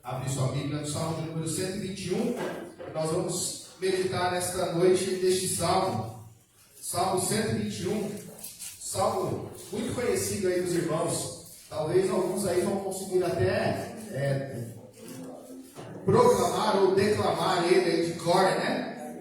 Abre sua Bíblia no Salmo número 121. Nós vamos meditar nesta noite deste Salmo. Salmo 121. Salmo muito conhecido aí dos irmãos. Talvez alguns aí vão conseguir até proclamar ou declamar ele aí de cor, né?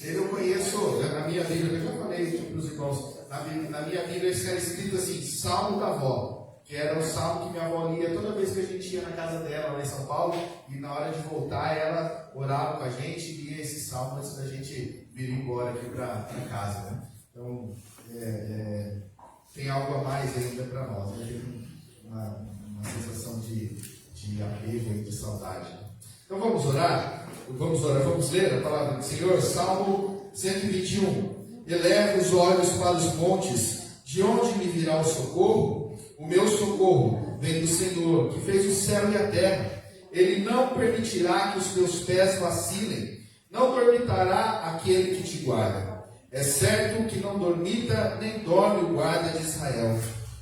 Ele eu conheço, na minha Bíblia, eu já falei para os irmãos, na minha Bíblia está escrito assim, Salmo da Avó, que era o salmo que minha avó lia toda vez que a gente ia na casa dela, lá em São Paulo, e na hora de voltar ela orava com a gente e lia esse salmo antes da gente vir embora aqui para casa, né? Então, tem algo a mais ainda para nós, né? Tem uma sensação de apego e de saudade. Então vamos orar? Vamos ler a palavra do Senhor, Salmo 121. Eleva os olhos para os montes, de onde me virá o socorro? O meu socorro vem do Senhor, que fez o céu e a terra. Ele não permitirá que os teus pés vacilem, não dormitará aquele que te guarda. É certo que não dormita nem dorme o guarda de Israel.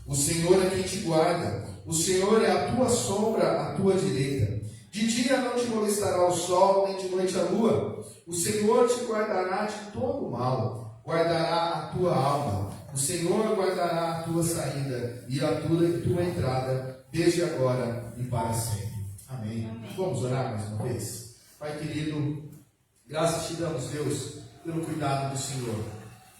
O Senhor é quem te guarda, o Senhor é a tua sombra à tua direita. De dia não te molestará o sol, nem de noite a lua. O Senhor te guardará de todo mal, guardará a tua alma. O Senhor guardará a tua saída e a tua entrada, desde agora e para sempre. Amém. Vamos orar mais uma vez? Pai querido, graças te damos, Deus, pelo cuidado do Senhor.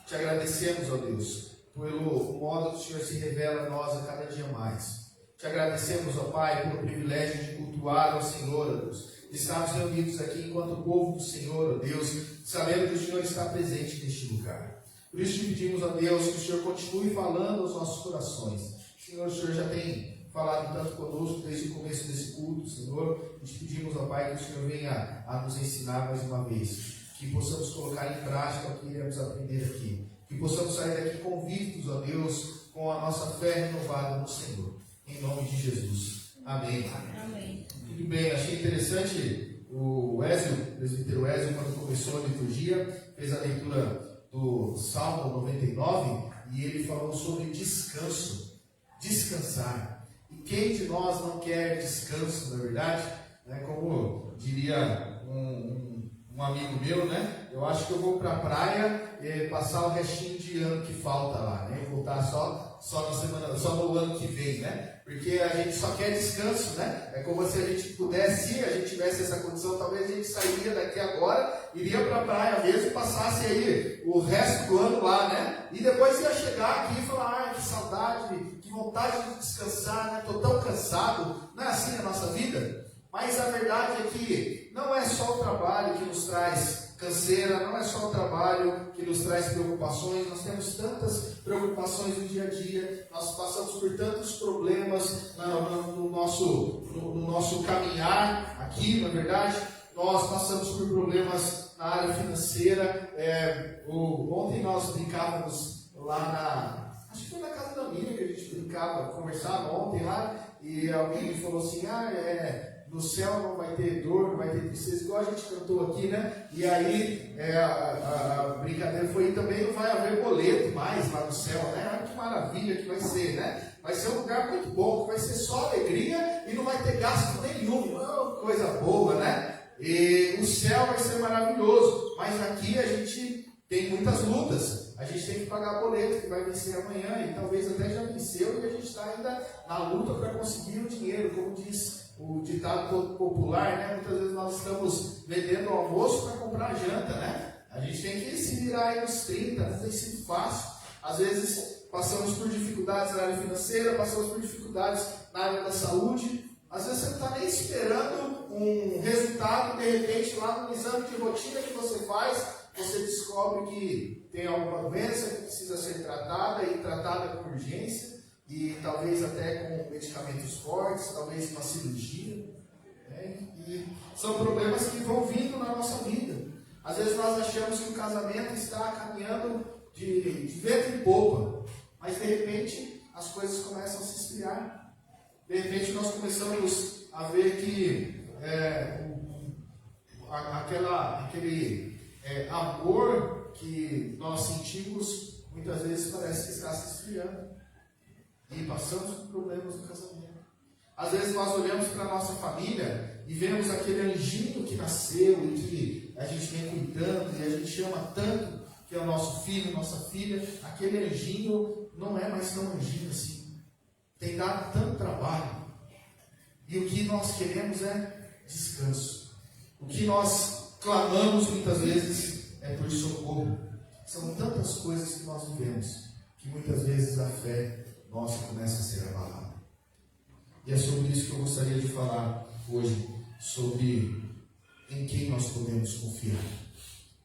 Te agradecemos, ó Deus, pelo modo que o Senhor se revela a nós a cada dia mais. Te agradecemos, ó Pai, pelo privilégio de cultuar ao Senhor, ó Deus. De estarmos reunidos aqui enquanto povo do Senhor, ó Deus, sabendo que o Senhor está presente neste lugar. Por isso te pedimos, ó Deus, que o Senhor continue falando aos nossos corações. Senhor, o Senhor já tem falado tanto conosco desde o começo desse culto, Senhor. E te pedimos, ó Pai, que o Senhor venha a nos ensinar mais uma vez. Que possamos colocar em prática o que iremos aprender aqui. Que possamos sair daqui convictos, ó Deus, com a nossa fé renovada no Senhor. Em nome de Jesus. Amém. Amém. Muito bem, achei interessante o presbítero Ezio, quando começou a liturgia, fez a leitura do Salmo 99 e ele falou sobre descanso, descansar. E quem de nós não quer descanso, na verdade? Como diria um amigo meu, né? Eu acho que eu vou para a praia passar o restinho de ano que falta lá, né? Voltar só na semana, só no ano que vem, né? Porque a gente só quer descanso, né? É como se a gente pudesse, se a gente tivesse essa condição, talvez a gente sairia daqui agora, iria para a praia mesmo, passasse aí o resto do ano lá, né? E depois ia chegar aqui e falar, que saudade, que vontade de descansar, né? Estou tão cansado. Não é assim a nossa vida? Mas a verdade é que não é só o trabalho que nos traz canseira, não é só o trabalho que nos traz preocupações, nós temos tantas preocupações no dia a dia, nós passamos por tantos problemas no nosso caminhar aqui, na verdade, nós passamos por problemas na área financeira. Ontem nós brincávamos lá acho que foi na casa da Miriam que a gente brincava, conversava ontem lá, e alguém falou assim, no céu não vai ter dor, não vai ter tristeza, igual a gente cantou aqui, né? E aí a brincadeira foi também, não vai haver boleto mais lá no céu, né? Olha que maravilha que vai ser, né? Vai ser um lugar muito bom, vai ser só alegria e não vai ter gasto nenhum, coisa boa, né? E o céu vai ser maravilhoso, mas aqui a gente tem muitas lutas. A gente tem que pagar boleto que vai vencer amanhã e talvez até já venceu e a gente está ainda na luta para conseguir o dinheiro, como diz o ditado popular, né? Muitas vezes nós estamos vendendo o almoço para comprar a janta, né? A gente tem que se virar aí nos 30, não tem sido fácil. Às vezes passamos por dificuldades na área financeira, passamos por dificuldades na área da saúde. Às vezes você não está nem esperando um resultado, de repente lá no exame de rotina que você faz, você descobre que tem alguma doença que precisa ser tratada e tratada com urgência. E talvez até com medicamentos fortes, talvez uma cirurgia, né? E são problemas que vão vindo na nossa vida. Às vezes nós achamos que o casamento está caminhando de vento em popa, mas de repente as coisas começam a se esfriar. De repente nós começamos a ver que aquele amor que nós sentimos muitas vezes parece que está se esfriando. E passamos por problemas no casamento. Às vezes nós olhamos para a nossa família e vemos aquele anjinho que nasceu e que a gente vem cuidando e a gente ama tanto, que é o nosso filho, nossa filha. Aquele anjinho não é mais tão anjinho assim. Tem dado tanto trabalho. E o que nós queremos é descanso. O que nós clamamos muitas vezes é por socorro. São tantas coisas que nós vivemos, que muitas vezes a fé nossa começa a ser abalada. E é sobre isso que eu gostaria de falar hoje, sobre em quem nós podemos confiar,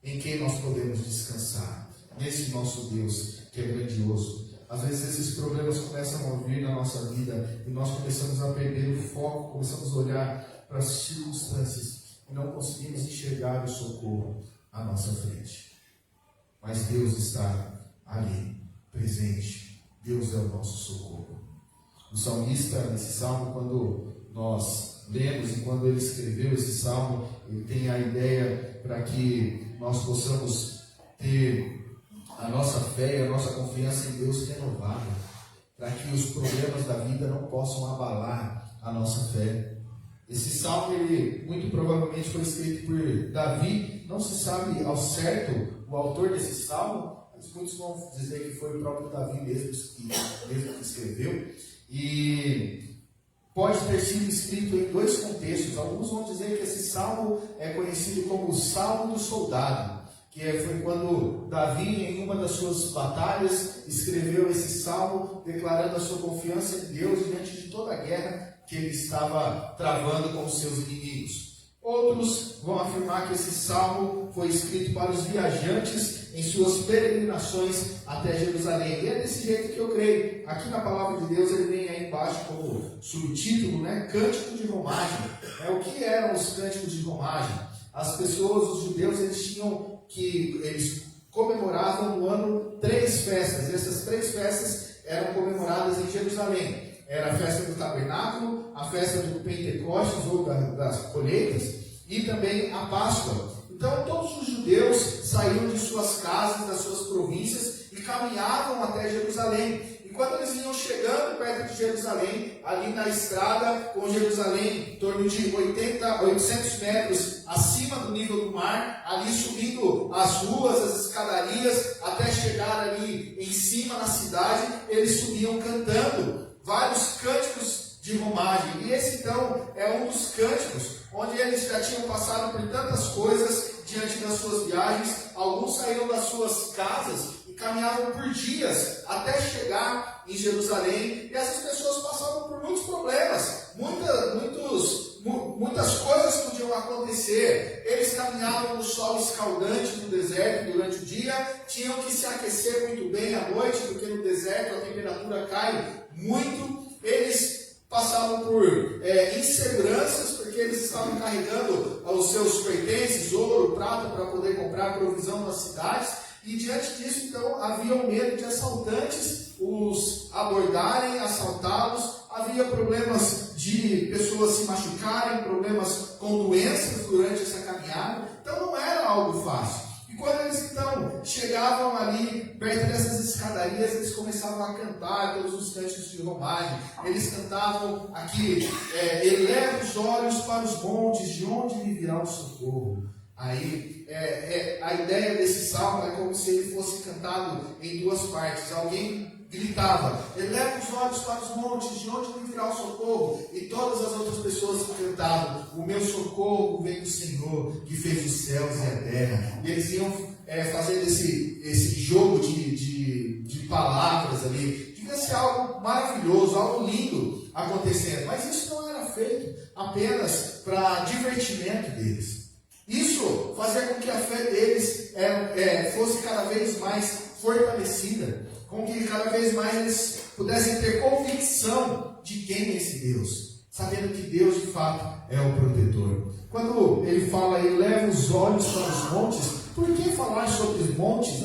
em quem nós podemos descansar, nesse nosso Deus que é grandioso. Às vezes esses problemas começam a vir na nossa vida e nós começamos a perder o foco, começamos a olhar para as circunstâncias e não conseguimos enxergar o socorro à nossa frente. Mas Deus está ali, presente. Deus é o nosso socorro. O salmista, nesse salmo, quando nós lemos e quando ele escreveu esse salmo, ele tem a ideia para que nós possamos ter a nossa fé e a nossa confiança em Deus renovada, para que os problemas da vida não possam abalar a nossa fé. Esse salmo, ele muito provavelmente foi escrito por Davi. Não se sabe ao certo o autor desse salmo, mas muitos vão dizer que foi o próprio Davi mesmo que escreveu. E pode ter sido escrito em dois contextos. Alguns vão dizer que esse salmo é conhecido como o Salmo do Soldado, que foi quando Davi, em uma das suas batalhas, escreveu esse salmo, declarando a sua confiança em Deus diante de toda a guerra que ele estava travando com os seus inimigos. Outros vão afirmar que esse salmo foi escrito para os viajantes em suas peregrinações até Jerusalém. E é desse jeito que eu creio. Aqui na palavra de Deus ele vem aí embaixo como subtítulo, Cântico de Romagem. O que eram os cânticos de romagem? As pessoas, os judeus, eles comemoravam no ano 3 festas. Essas 3 festas eram comemoradas em Jerusalém. Era a festa do tabernáculo, a festa do Pentecostes ou das colheitas e também a Páscoa. Então todos os judeus saíam de suas casas, das suas províncias e caminhavam até Jerusalém. E quando eles iam chegando perto de Jerusalém, ali na estrada com Jerusalém, em torno de 800 metros acima do nível do mar, ali subindo as ruas, as escadarias, até chegar ali em cima na cidade, eles subiam cantando vários cânticos de romagem. E esse então é um dos cânticos onde eles já tinham passado por tantas coisas diante das suas viagens. Alguns saíram das suas casas e caminhavam por dias até chegar em Jerusalém. E essas pessoas passavam por muitos problemas, muitas coisas podiam acontecer. Eles caminhavam no sol escaldante do deserto durante o dia, tinham que se aquecer muito bem à noite, porque no deserto a temperatura cai muito. Eles passavam por inseguranças, porque eles estavam carregando os seus pertences, ouro, prata, para poder comprar provisão nas cidades. E diante disso, então, havia o medo de assaltantes os abordarem, assaltá-los. Havia problemas de pessoas se machucarem, problemas com doenças durante essa caminhada. Então não era algo fácil. E quando eles então chegavam ali perto dessas escadarias, eles começavam a cantar todos os cânticos de romagem. Eles cantavam aqui, eleva os olhos para os montes, de onde me virá o socorro. Aí, a ideia desse salmo é como se ele fosse cantado em duas partes. Alguém gritava, eleva os olhos para os montes, de onde me virá o socorro? E todas as outras pessoas cantavam, o meu socorro vem do Senhor, que fez os céus e a terra. E eles iam fazendo esse jogo de palavras ali. Devia ser algo maravilhoso, algo lindo acontecendo. Mas isso não era feito apenas para divertimento deles. Isso fazia com que a fé deles fosse cada vez mais fortalecida, com que cada vez mais eles pudessem ter convicção de quem é esse Deus, sabendo que Deus de fato é o protetor. Quando ele fala, eleva os olhos para os montes, por que falar sobre os montes?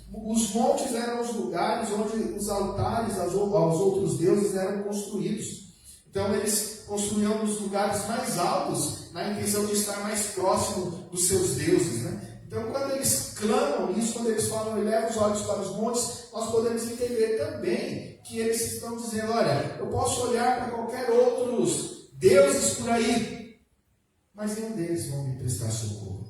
Os montes eram os lugares onde os altares aos outros deuses eram construídos. Então eles construíam nos lugares mais altos, na intenção de estar mais próximo dos seus deuses, Então quando eles clamam isso, quando eles falam, eleva os olhos para os montes, nós podemos entender também que eles estão dizendo, olha, eu posso olhar para qualquer outros deuses por aí, mas nenhum deles vão me prestar socorro.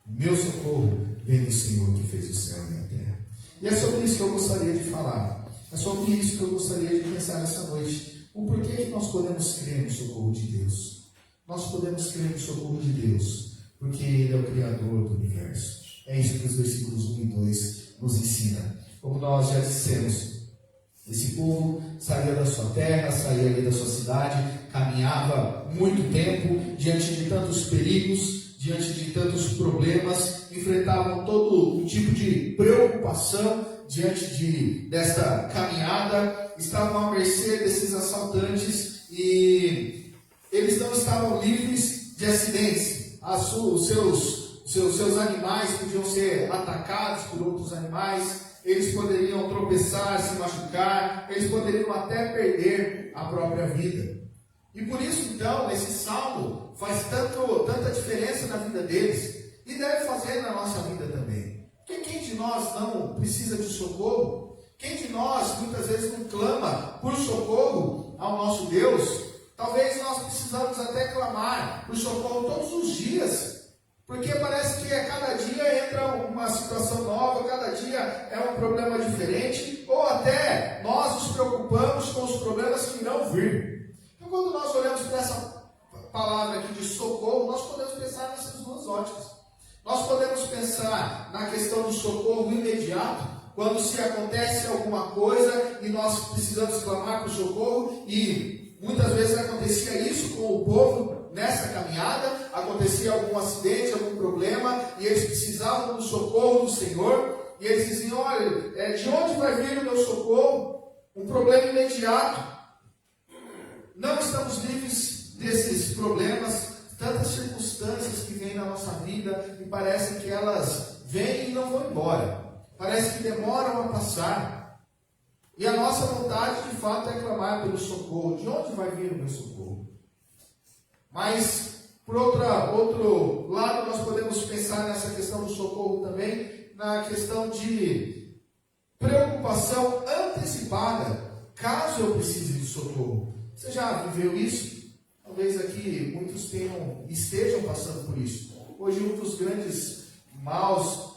O meu socorro vem do Senhor que fez o céu e a terra. E é sobre isso que eu gostaria de falar. É sobre isso que eu gostaria de pensar nessa noite. O porquê que nós podemos crer no socorro de Deus. Nós podemos crer no socorro de Deus, porque Ele é o Criador do universo. É isso que os versículos 1 e 2 nos ensinam. Como nós já dissemos, esse povo saía da sua terra, saía ali da sua cidade, caminhava muito tempo, diante de tantos perigos, diante de tantos problemas, enfrentavam todo tipo de preocupação diante desta caminhada, estavam à mercê desses assaltantes e eles não estavam livres de acidentes. Os seus animais podiam ser atacados por outros animais, eles poderiam tropeçar, se machucar, eles poderiam até perder a própria vida. E por isso, então, esse salmo faz tanta diferença na vida deles e deve fazer na nossa vida também. Porque quem de nós não precisa de socorro? Quem de nós muitas vezes não clama por socorro ao nosso Deus? Talvez nós precisamos até clamar por socorro todos os dias. Porque parece que a cada dia entra uma situação nova, cada dia é um problema diferente, ou até nós nos preocupamos com os problemas que irão vir. Então, quando nós olhamos para essa palavra aqui de socorro, nós podemos pensar nessas duas óticas. Nós podemos pensar na questão do socorro imediato, quando se acontece alguma coisa e nós precisamos clamar por socorro, e muitas vezes acontecia isso com o povo nessa caminhada, acontecia algum acidente, algum problema, e eles precisavam do socorro do Senhor, e eles diziam, olha, de onde vai vir o meu socorro? Um problema imediato. Não estamos livres desses problemas, tantas circunstâncias que vêm na nossa vida, e parece que elas vêm e não vão embora. Parece que demoram a passar. E a nossa vontade, de fato, é clamar pelo socorro. De onde vai vir o meu socorro? Mas, por outro lado, nós podemos pensar nessa questão do socorro também, na questão de preocupação antecipada, caso eu precise de socorro. Você já viveu isso? Talvez aqui muitos estejam passando por isso. Hoje, um dos grandes maus,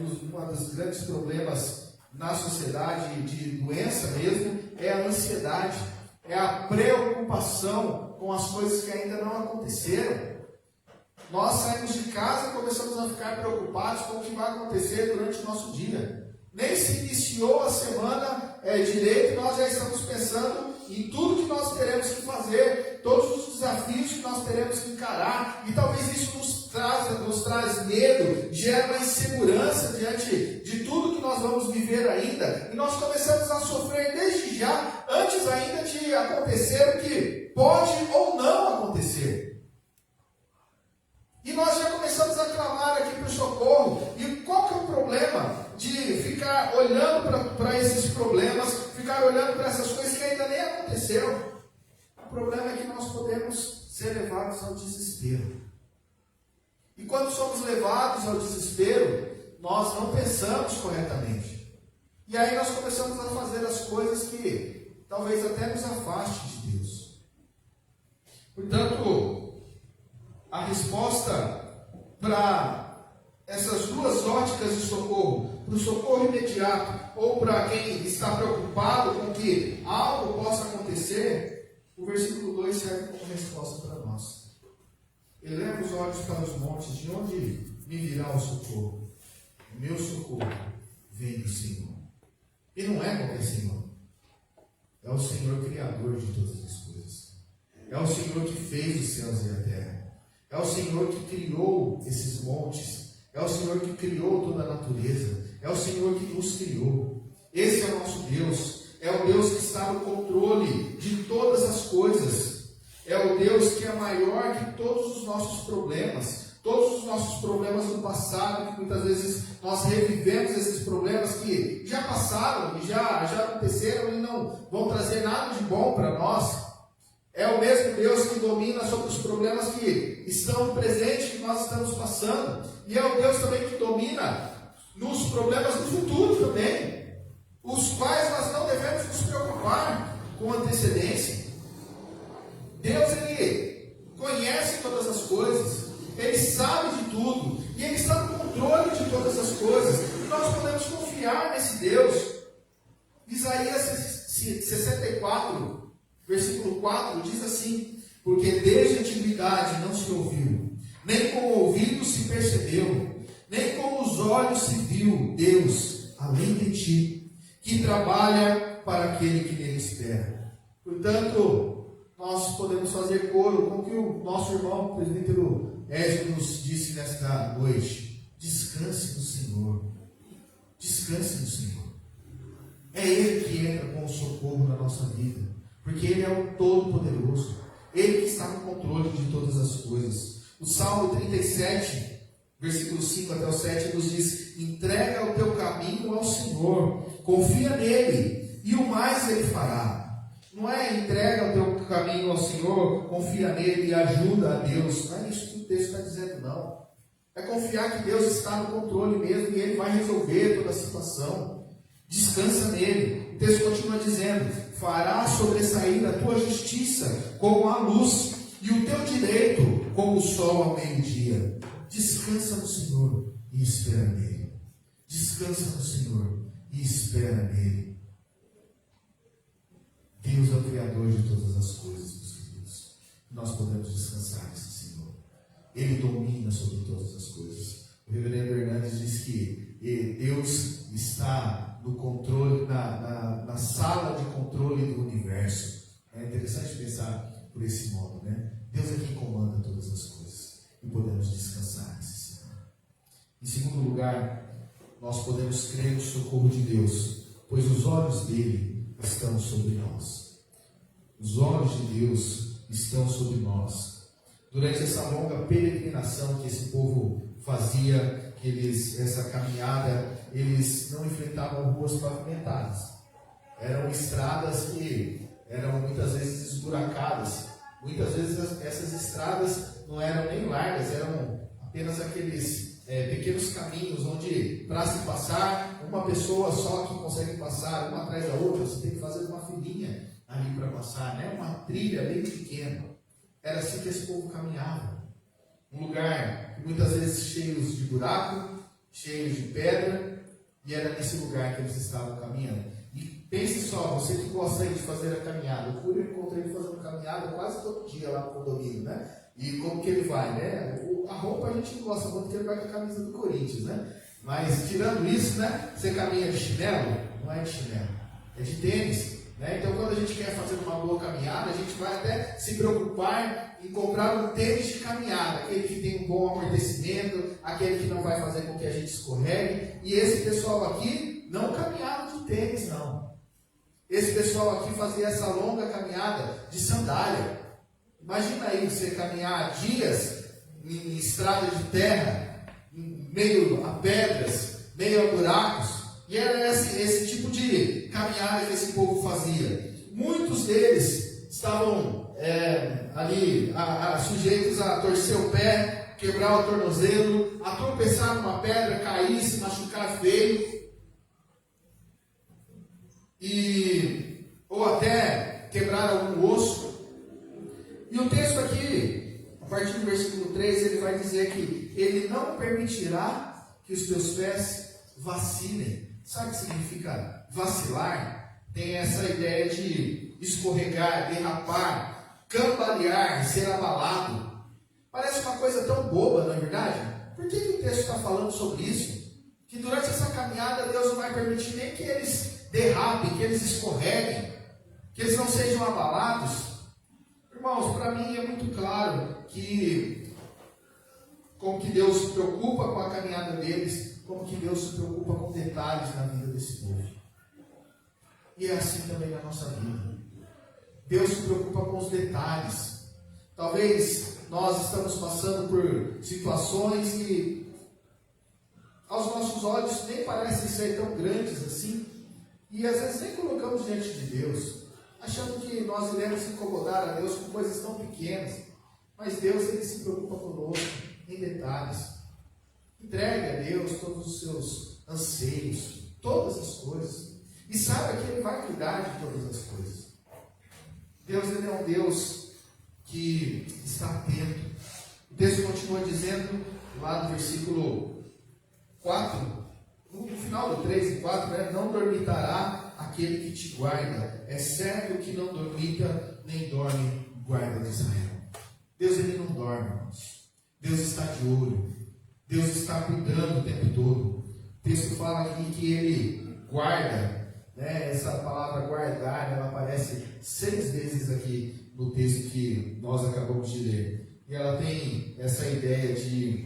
um dos grandes problemas na sociedade, de doença mesmo, é a ansiedade, é a preocupação com as coisas que ainda não aconteceram. Nós saímos de casa e começamos a ficar preocupados com o que vai acontecer durante o nosso dia. Nem se iniciou a semana direito, nós já estamos pensando em tudo que nós teremos que fazer, todos os desafios que nós teremos que encarar, e talvez isso nos traz medo, gera uma insegurança diante de tudo que nós vamos viver ainda, e nós começamos a sofrer desde já, antes ainda de acontecer o que pode ou não acontecer. E nós já começamos a clamar aqui por socorro. E qual que é o problema de ficar olhando para esses problemas, ficar olhando para essas coisas que ainda nem aconteceram? O problema é que nós podemos ser levados ao desespero. E quando somos levados ao desespero, nós não pensamos corretamente. E aí nós começamos a fazer as coisas que talvez até nos afaste de Deus. Portanto, a resposta para essas duas óticas de socorro, para o socorro imediato ou para quem está preocupado com que algo possa acontecer, o versículo 2 serve como resposta para nós. Eleva os olhos para os montes, de onde me virá o socorro? O meu socorro vem do Senhor. E não é qualquer Senhor. É o Senhor Criador de todas as coisas. É o Senhor que fez os céus e a terra. É o Senhor que criou esses montes. É o Senhor que criou toda a natureza. É o Senhor que nos criou. Esse é o nosso Deus. É o Deus que está no controle de todas as coisas. É o Deus que é maior que todos os nossos problemas. Todos os nossos problemas do passado, que muitas vezes nós revivemos esses problemas que já passaram, e já aconteceram e não vão trazer nada de bom para nós. É o mesmo Deus que domina sobre os problemas que estão presentes, que nós estamos passando. E é o Deus também que domina nos problemas do futuro também. os quais nós não devemos nos preocupar com antecedência. Deus, Ele conhece todas as coisas, Ele sabe de tudo, e Ele está no controle de todas as coisas, e nós podemos confiar nesse Deus. Isaías 64, versículo 4, diz assim: porque desde a antiguidade não se ouviu, nem com o ouvido se percebeu, nem com os olhos se viu Deus, além de ti, que trabalha para aquele que nele espera. Portanto, nós podemos fazer coro com o que o nosso irmão, o presbítero Ézio, nos disse nesta noite: descanse no Senhor. Descanse no Senhor. É Ele que entra com o socorro na nossa vida, porque Ele é o Todo-Poderoso, Ele que está no controle de todas as coisas. O Salmo 37, versículo 5 até o 7, nos diz: entrega o teu caminho ao Senhor, confia nele, e o mais Ele fará. Não é entrega o teu caminho ao Senhor, confia nele e ajuda a Deus. Não é isso que o texto está dizendo, não. É confiar que Deus está no controle mesmo e Ele vai resolver toda a situação. Descansa nele. O texto continua dizendo: fará sobressair a tua justiça como a luz, e o teu direito como o sol ao meio-dia. Descansa no Senhor e espera nele. Descansa no Senhor e espera nele. Deus é o Criador de todas as coisas, meus queridos. Nós podemos descansar nesse Senhor. Ele domina sobre todas as coisas. O reverendo Hernandes diz que Deus está no controle, na sala de controle do universo. É interessante pensar por esse modo, né? Deus é quem comanda todas as coisas e podemos descansar nesse Senhor. Em segundo lugar, nós podemos crer no socorro de Deus, pois os olhos dele estão sobre nós. Os olhos de Deus estão sobre nós. Durante essa longa peregrinação que esse povo fazia, essa caminhada, eles não enfrentavam ruas pavimentadas. Eram estradas que eram muitas vezes esburacadas. Muitas vezes essas estradas não eram nem largas, eram apenas aqueles pequenos caminhos onde, para se passar, uma pessoa só que consegue passar uma atrás da outra. Você tem que fazer uma filinha ali para passar, né? Uma trilha bem pequena. Era assim que esse povo caminhava. Um lugar muitas vezes cheios de buraco, cheios de pedra, e era nesse lugar que eles estavam caminhando. E pense só, você que gosta de fazer a caminhada, eu encontrei ele fazendo caminhada quase todo dia lá no condomínio, né? E como que ele vai, né? A roupa a gente não gosta muito, porque ele vai com a camisa do Corinthians, né? Mas tirando isso, né? Você caminha de chinelo? Não é de chinelo, é de tênis. Né? Então, quando a gente quer fazer uma boa caminhada, a gente vai até se preocupar em comprar um tênis de caminhada, aquele que tem um bom amortecimento, aquele que não vai fazer com que a gente escorregue. E esse pessoal aqui não caminhava de tênis, não. Esse pessoal aqui fazia essa longa caminhada de sandália. Imagina aí você caminhar dias em estrada de terra, meio a pedras, meio a buracos. E era esse tipo de caminhada que esse povo fazia. Muitos deles estavam ali sujeitos a torcer o pé, quebrar o tornozelo, a tropeçar numa pedra, cair, se machucar feio, ou até quebrar algum osso. E o texto aqui, a partir do versículo 3, ele vai dizer que ele não permitirá que os teus pés vacilem. Sabe o que significa vacilar? Tem essa ideia de escorregar, derrapar, cambalear, ser abalado. Parece uma coisa tão boba, não é verdade? Por que o texto está falando sobre isso? Que durante essa caminhada Deus não vai permitir nem que eles derrapem, que eles escorreguem, que eles não sejam abalados. Irmãos, para mim é muito claro que como que Deus se preocupa com a caminhada deles, como que Deus se preocupa com detalhes na vida desse povo. E é assim também na nossa vida. Deus se preocupa com os detalhes. Talvez nós estamos passando por situações que aos nossos olhos nem parecem ser tão grandes assim, e às vezes nem colocamos diante de Deus, achando que nós iremos incomodar a Deus com coisas tão pequenas. Mas Deus, Ele se preocupa conosco em detalhes. Entregue a Deus todos os seus anseios, todas as coisas. E saiba que Ele vai cuidar de todas as coisas. Deus, Ele é um Deus que está atento. O texto continua dizendo, lá no versículo 4, no final do 3 e 4, né? Não dormitará aquele que te guarda. É certo que não dormita, nem dorme o guarda de Israel. Deus, Ele não dorme, irmãos. Deus está de olho. Deus está cuidando o tempo todo. O texto fala aqui que Ele guarda, né? Essa palavra guardar, ela aparece 6 vezes aqui no texto que nós acabamos de ler. E ela tem essa ideia de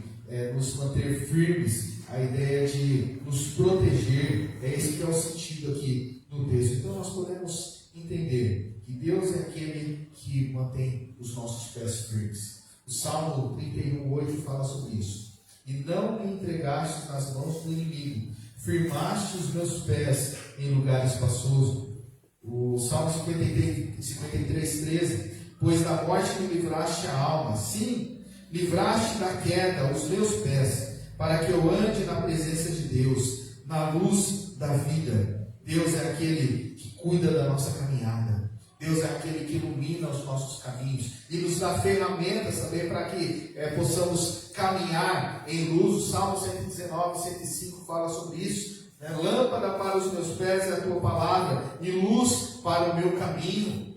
nos manter firmes, a ideia de nos proteger. É esse que é o sentido aqui do texto. Então nós podemos entender que Deus é aquele que mantém os nossos pés firmes. O Salmo 31:8 fala sobre isso. E não me entregaste nas mãos do inimigo, firmaste os meus pés em lugar espaçoso. O Salmo 53:13, pois da morte me livraste a alma, sim, livraste da queda os meus pés, para que eu ande na presença de Deus, na luz da vida. Deus é aquele que cuida da nossa caminhada. Deus é aquele que ilumina os nossos caminhos e nos dá ferramentas também para que possamos caminhar em luz. O Salmo 119:105 fala sobre isso. Lâmpada para os meus pés é a tua palavra e luz para o meu caminho.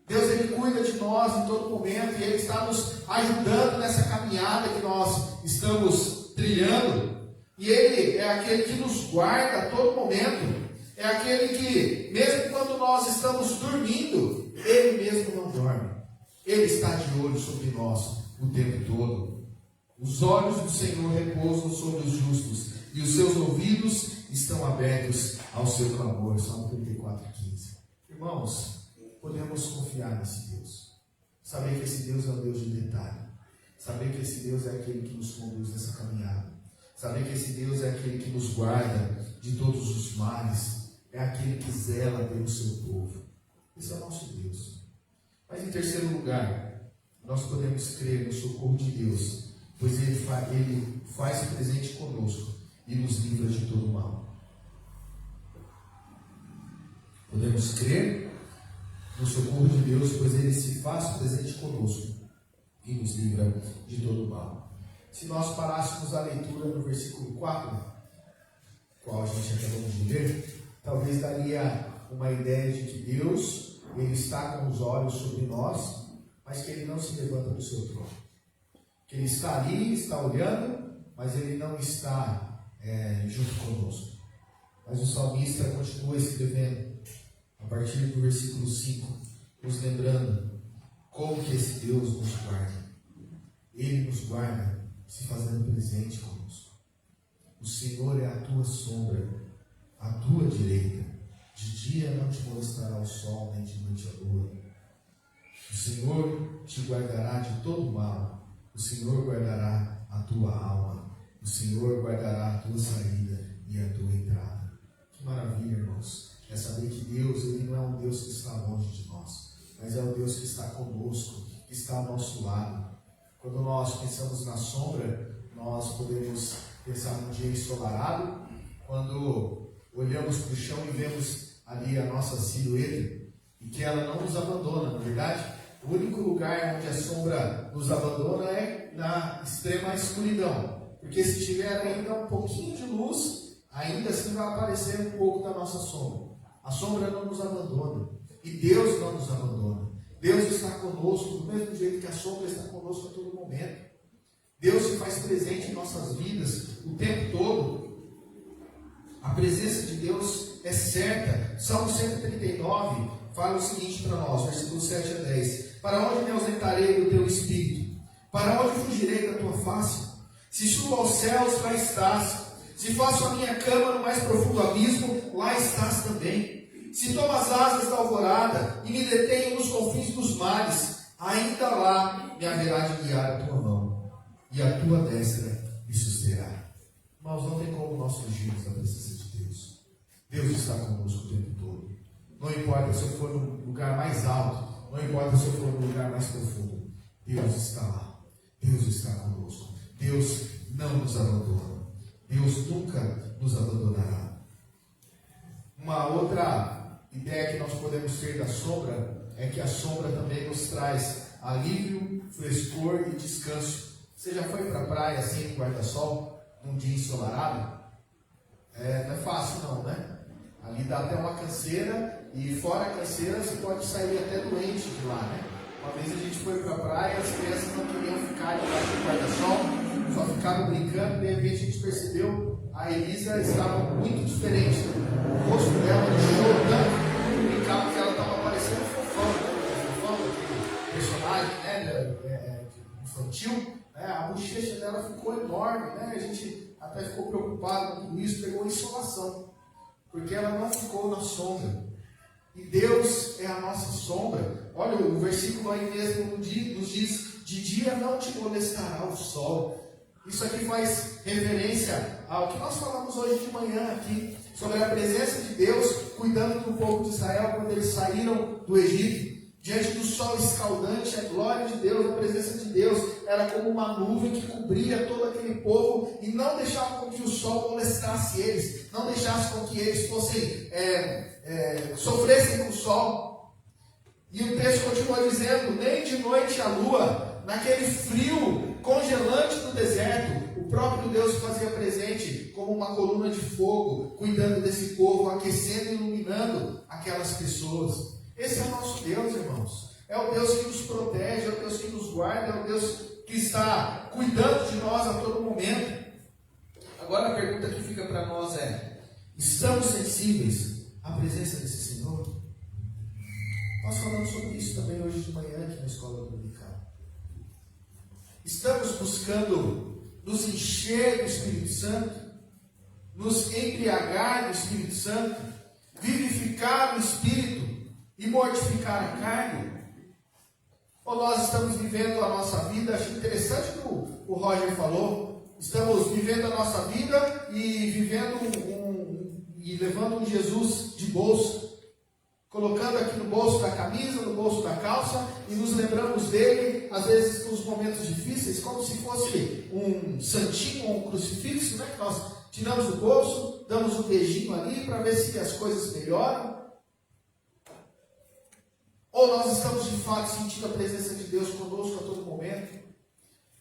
Deus, Ele cuida de nós em todo momento e Ele está nos ajudando nessa caminhada que nós estamos trilhando. E Ele é aquele que nos guarda a todo momento. É aquele que, mesmo quando nós estamos dormindo, Ele mesmo não dorme. Ele está de olho sobre nós o tempo todo. Os olhos do Senhor repousam sobre os justos e os seus ouvidos estão abertos ao seu clamor. Salmo 34:15. Irmãos, podemos confiar nesse Deus. Saber que esse Deus é um Deus de detalhe. Saber que esse Deus é aquele que nos conduz nessa caminhada. Saber que esse Deus é aquele que nos guarda de todos os males. É aquele que zela pelo seu povo. Esse é o nosso Deus. Mas em terceiro lugar, nós podemos crer no socorro de Deus, pois Ele faz presente conosco e nos livra de todo mal. Podemos crer no socorro de Deus, pois Ele se faz presente conosco e nos livra de todo mal. Se nós parássemos a leitura no versículo 4, qual a gente acabamos de ler, talvez daria uma ideia de que Deus, Ele está com os olhos sobre nós, mas que Ele não se levanta do seu trono. Que Ele está ali, está olhando, mas Ele não está junto conosco. Mas o salmista continua escrevendo, a partir do versículo 5, nos lembrando como que esse Deus nos guarda. Ele nos guarda se fazendo presente conosco. O Senhor é a tua sombra, à tua direita. De dia não te molestará o sol, nem de noite a lua. O Senhor te guardará de todo mal. O Senhor guardará a tua alma. O Senhor guardará a tua saída e a tua entrada. Que maravilha, irmãos. É saber que Deus, Ele não é um Deus que está longe de nós, mas é um Deus que está conosco, que está ao nosso lado. Quando nós pensamos na sombra, nós podemos pensar num dia ensolarado. Quando olhamos para o chão e vemos ali a nossa silhueta, e que ela não nos abandona, na verdade, o único lugar onde a sombra nos abandona é na extrema escuridão, porque se tiver ainda um pouquinho de luz, ainda assim vai aparecer um pouco da nossa sombra. A sombra não nos abandona, e Deus não nos abandona. Deus está conosco do mesmo jeito que a sombra está conosco a todo momento. Deus se faz presente em nossas vidas o tempo todo. A presença de Deus é certa. Salmo 139 fala o seguinte para nós, versículos 7 a 10. Para onde me ausentarei do teu espírito? Para onde fugirei da tua face? Se subo aos céus, lá estás. Se faço a minha cama no mais profundo abismo, lá estás também. Se tomo as asas da alvorada e me detenho nos confins dos mares, ainda lá me haverá de guiar a tua mão, e a tua destra me susterá. Mas não tem como nós fugirmos da presença de Deus. Deus está conosco o tempo todo. Não importa se eu for no lugar mais alto, não importa se eu for no lugar mais profundo, Deus está lá. Deus está conosco. Deus não nos abandona. Deus nunca nos abandonará. Uma outra ideia que nós podemos ter da sombra é que a sombra também nos traz alívio, frescor e descanso. Você já foi para a praia sem guarda-sol, num dia ensolarado? Não é fácil não, né? Ali dá até uma canseira, e fora a canseira você pode sair até doente de lá, né? Uma vez a gente foi para a praia, as crianças não queriam ficar debaixo do guarda-sol, só ficavam brincando, de repente a gente percebeu, a Elisa estava muito diferente, o rosto dela inchou tanto, brincava que ela estava parecendo Fofão, né? Fofão, aquele personagem, né, infantil, né? A bochecha dela ficou enorme, né? A gente até ficou preocupado com isso, pegou insolação, porque ela não ficou na sombra. E Deus é a nossa sombra. Olha, o versículo aí mesmo nos diz: de dia não te molestará o sol. Isso aqui faz referência ao que nós falamos hoje de manhã aqui, sobre a presença de Deus cuidando do povo de Israel quando eles saíram do Egito. Diante do sol escaldante, a glória de Deus, a presença de Deus era como uma nuvem que cobria todo aquele povo e não deixava com que o sol molestasse eles, não deixasse com que eles fossem sofressem com o sol. E o texto continua dizendo: nem de noite a lua, naquele frio congelante do deserto, o próprio Deus se fazia presente como uma coluna de fogo, cuidando desse povo, aquecendo e iluminando aquelas pessoas. Esse é o nosso Deus, irmãos. É o Deus que nos protege, é o Deus que nos guarda, é o Deus que está cuidando de nós a todo momento. Agora a pergunta que fica para nós é: estamos sensíveis à presença desse Senhor? Nós falamos sobre isso também hoje de manhã aqui na escola dominical. Estamos buscando nos encher do Espírito Santo, nos embriagar do Espírito Santo, vivificar o Espírito e mortificar a carne? Ou nós estamos vivendo a nossa vida? Acho interessante o que o Roger falou. Estamos vivendo a nossa vida e levando um Jesus de bolso, colocando aqui no bolso da camisa, no bolso da calça, e nos lembramos dele, às vezes nos momentos difíceis, como se fosse um santinho ou um crucifixo, né? Que nós tiramos do bolso, damos um beijinho ali para ver se as coisas melhoram. Ou nós estamos de fato sentindo a presença de Deus conosco a todo momento?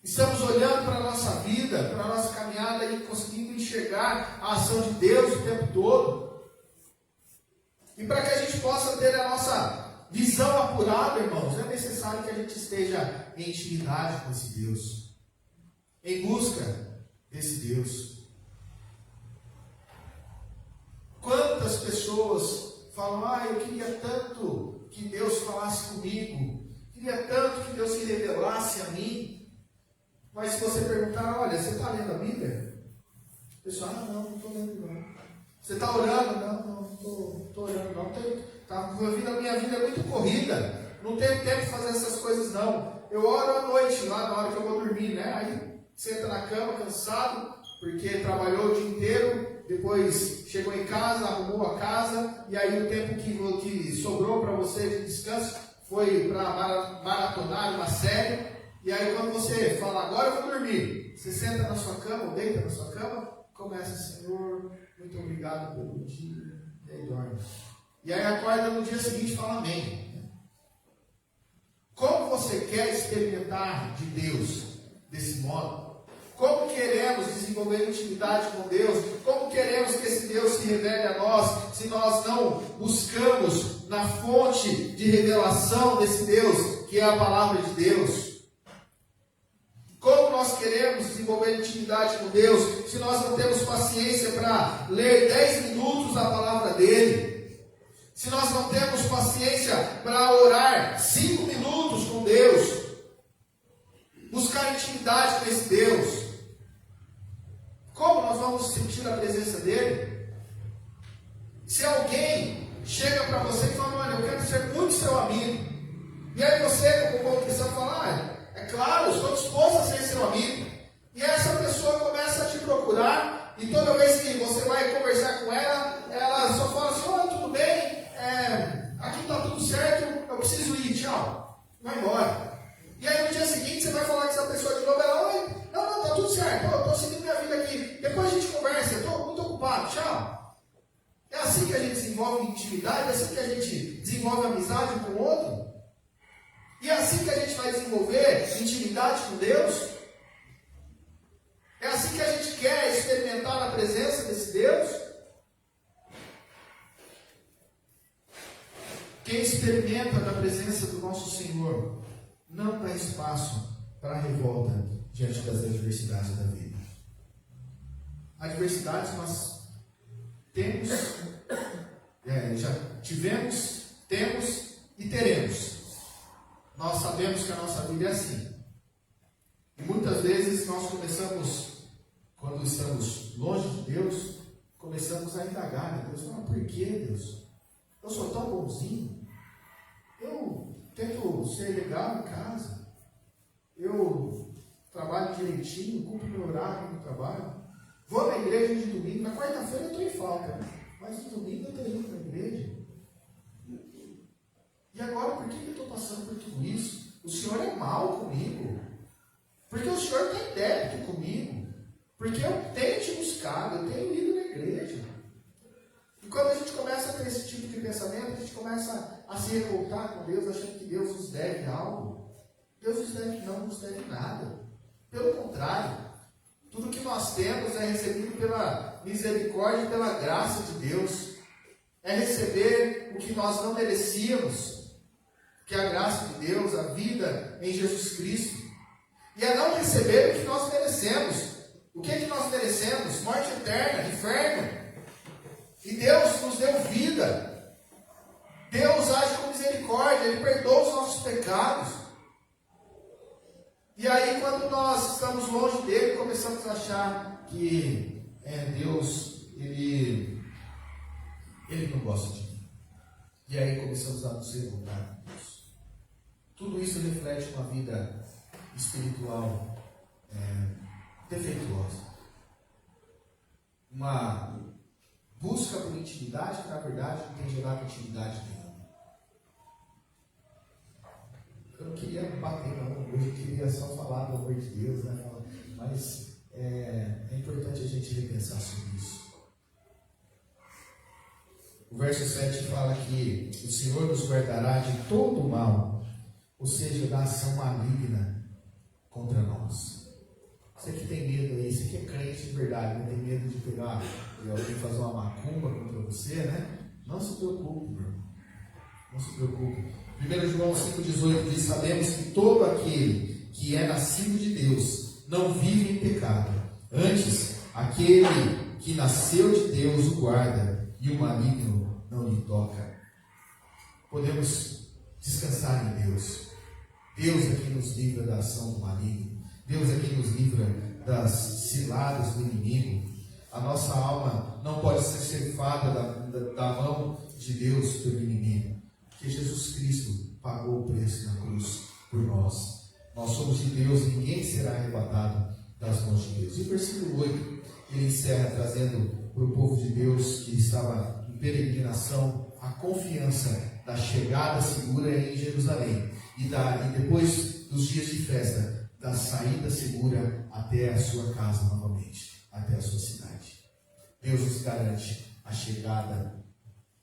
Estamos olhando para a nossa vida, para a nossa caminhada e conseguindo enxergar a ação de Deus o tempo todo? E para que a gente possa ter a nossa visão apurada, irmãos, é necessário que a gente esteja em intimidade com esse Deus, em busca desse Deus. Quantas pessoas falam: eu queria tanto que Deus falasse comigo, queria tanto que Deus se revelasse a mim. Mas se você perguntar: olha, você está lendo a Bíblia? O pessoal: não estou lendo não. Você está orando? Não estou orando não. Minha vida é muito corrida, não tenho tempo de fazer essas coisas não. Eu oro à noite, lá na hora que eu vou dormir, né? Aí você entra na cama cansado, porque trabalhou o dia inteiro, depois chegou em casa, arrumou a casa, e aí o tempo que sobrou para você de descanso foi para maratonar uma série. E aí quando você fala: agora eu vou dormir, você senta na sua cama, ou deita na sua cama, começa: Senhor, muito obrigado pelo dia, e aí dorme. E aí acorda no dia seguinte e fala amém. Como você quer experimentar de Deus desse modo? Como queremos desenvolver intimidade com Deus? Como queremos que esse Deus se revele a nós, se nós não buscamos na fonte de revelação desse Deus, que é a palavra de Deus? Como nós queremos desenvolver intimidade com Deus, se nós não temos paciência para ler 10 minutos a palavra dele? Se nós não temos paciência para orar 5 minutos com Deus? Buscar intimidade com esse Deus? Como nós vamos sentir a presença dele? Se alguém chega para você e fala: olha, eu quero ser muito seu amigo, e aí você, como bom cristão, fala: é claro, estou disposto a ser seu amigo. E essa pessoa começa a te procurar, e toda vez que você vai conversar com ela, ela só fala assim: tudo bem, aqui está tudo certo, eu preciso ir, tchau, vai embora. E aí no dia seguinte você vai falar com essa pessoa de novo, ela: não, está tudo certo, eu estou seguindo minha vida aqui, depois a gente conversa, eu estou muito ocupado, tchau. É assim que a gente se intimidade, é assim que a gente desenvolve amizade um com o outro. E é assim que a gente vai desenvolver intimidade com Deus. É assim que a gente quer experimentar a presença desse Deus. Quem experimenta da presença do nosso Senhor não dá espaço para a revolta diante das adversidades da vida. Adversidades nós temos, já tivemos, temos e teremos. Nós sabemos que a nossa vida é assim. E muitas vezes nós começamos, quando estamos longe de Deus, começamos a indagar, né? Deus, mas por que, Deus? Eu sou tão bonzinho. Eu tento ser legal em casa. Eu trabalho direitinho, cumpro meu horário no trabalho. Vou na igreja de domingo. Na quarta-feira eu estou em falta, mas no domingo eu estou indo na igreja. E agora, por que eu estou passando por tudo isso? O Senhor é mal comigo. Porque o Senhor tem débito comigo. Porque eu tenho te buscado, eu tenho ido na igreja. E quando a gente começa a ter esse tipo de pensamento, a gente começa a se revoltar com Deus, achando que Deus nos deve algo. Deus não nos deve nada. Pelo contrário, tudo que nós temos é recebido pela misericórdia e pela graça de Deus. É receber o que nós não merecíamos, que é a graça de Deus, a vida em Jesus Cristo. E é não receber o que nós merecemos. O que é que nós merecemos? Morte eterna, inferno. E Deus nos deu vida. Deus age com misericórdia, Ele perdoa os nossos pecados. E aí, quando nós estamos longe dele, começamos a achar que Deus, Ele não gosta de mim. E aí começamos a nos revoltar com Deus. Tudo isso reflete uma vida espiritual defeituosa. Uma busca por intimidade que, na verdade, não tem gerado intimidade nenhuma. Eu não queria bater, não. Hoje eu queria só falar do amor de Deus, né? Mas é importante a gente repensar sobre isso. O verso 7 fala que o Senhor nos guardará de todo o mal, ou seja, da ação maligna contra nós. Você que tem medo aí, você que é crente de verdade, não tem medo de pegar e alguém fazer uma macumba contra você, né? Não se preocupe, meu irmão. Não se preocupe. 1 João 5,18 diz: sabemos que todo aquele que é nascido de Deus não vive em pecado. Antes, aquele que nasceu de Deus o guarda, e o maligno não lhe toca. Podemos descansar em Deus. Deus é quem nos livra da ação do maligno. Deus é quem nos livra das ciladas do inimigo. A nossa alma não pode ser ceifada da mão de Deus pelo inimigo. Porque Jesus Cristo pagou o preço na cruz por nós. Nós somos de Deus e ninguém será arrebatado das mãos de Deus. E o versículo 8, ele encerra trazendo para o povo de Deus que estava em peregrinação a confiança da chegada segura em Jerusalém. E depois dos dias de festa, da saída segura até a sua casa novamente, até a sua cidade. Deus nos garante a chegada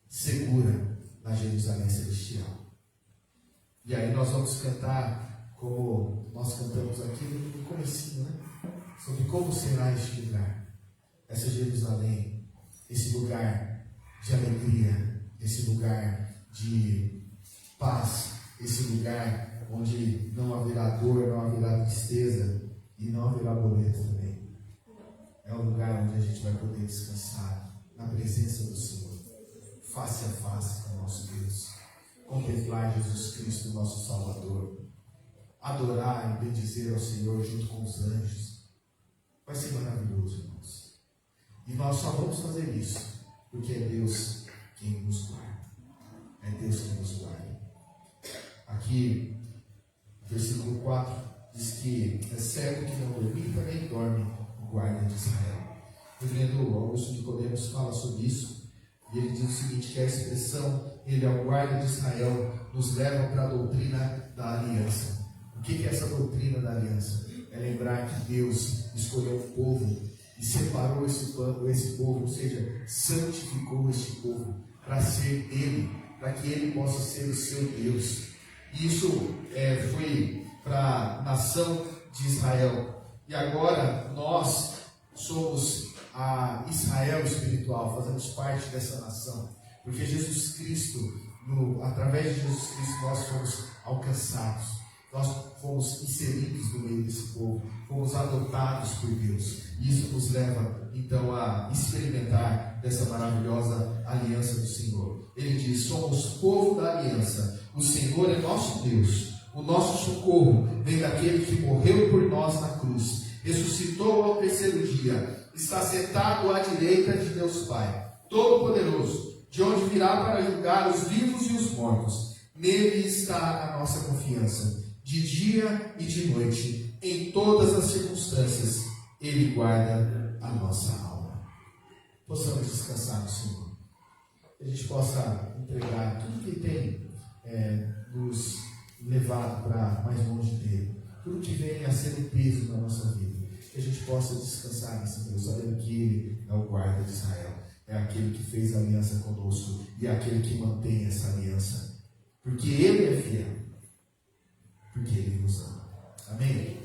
segura na Jerusalém celestial. E aí nós vamos cantar, como nós cantamos aqui no comecinho, né? Sobre como será este lugar, essa Jerusalém, esse lugar de alegria, esse lugar de paz, esse lugar onde não haverá dor, não haverá tristeza e não haverá boleto também. É um lugar onde a gente vai poder descansar na presença do Senhor, face a face com o nosso Deus, contemplar Jesus Cristo, nosso Salvador, adorar e bendizer ao Senhor junto com os anjos. Vai ser maravilhoso, irmãos. E nós só vamos fazer isso porque é Deus quem nos guarda. É Deus quem nos guarda. Aqui, versículo 4 diz que é certo que não dormir, também dorme o guarda de Israel. O reverendo Augusto Nicodemos fala sobre isso, e ele diz o seguinte, que a expressão ele é o guarda de Israel nos leva para a doutrina da aliança. O que é essa doutrina da aliança? É lembrar que Deus escolheu um povo e separou esse povo, ou seja, santificou este povo para ser dele, para que ele possa ser o seu Deus. Isso foi para a nação de Israel. E agora nós somos a Israel espiritual, fazemos parte dessa nação. Porque Jesus Cristo, através de Jesus Cristo, nós fomos alcançados. Nós fomos inseridos no meio desse povo, fomos adotados por Deus. E isso nos leva, então, a experimentar dessa maravilhosa aliança do Senhor. Ele diz: somos povo da aliança, o Senhor é nosso Deus, o nosso socorro vem daquele que morreu por nós na cruz, ressuscitou ao terceiro dia, está sentado à direita de Deus Pai, Todo-Poderoso, de onde virá para julgar os vivos e os mortos. Nele está a nossa confiança. De dia e de noite, em todas as circunstâncias, Ele guarda a nossa alma. Possamos descansar no Senhor. Que a gente possa entregar tudo que tem nos levado para mais longe dele. Tudo que vem a ser um peso na nossa vida. Que a gente possa descansar nesse Deus, sabendo que Ele é o guarda de Israel. É aquele que fez aliança conosco e é aquele que mantém essa aliança. Porque Ele é fiel. Porque Ele nos ama. Amém?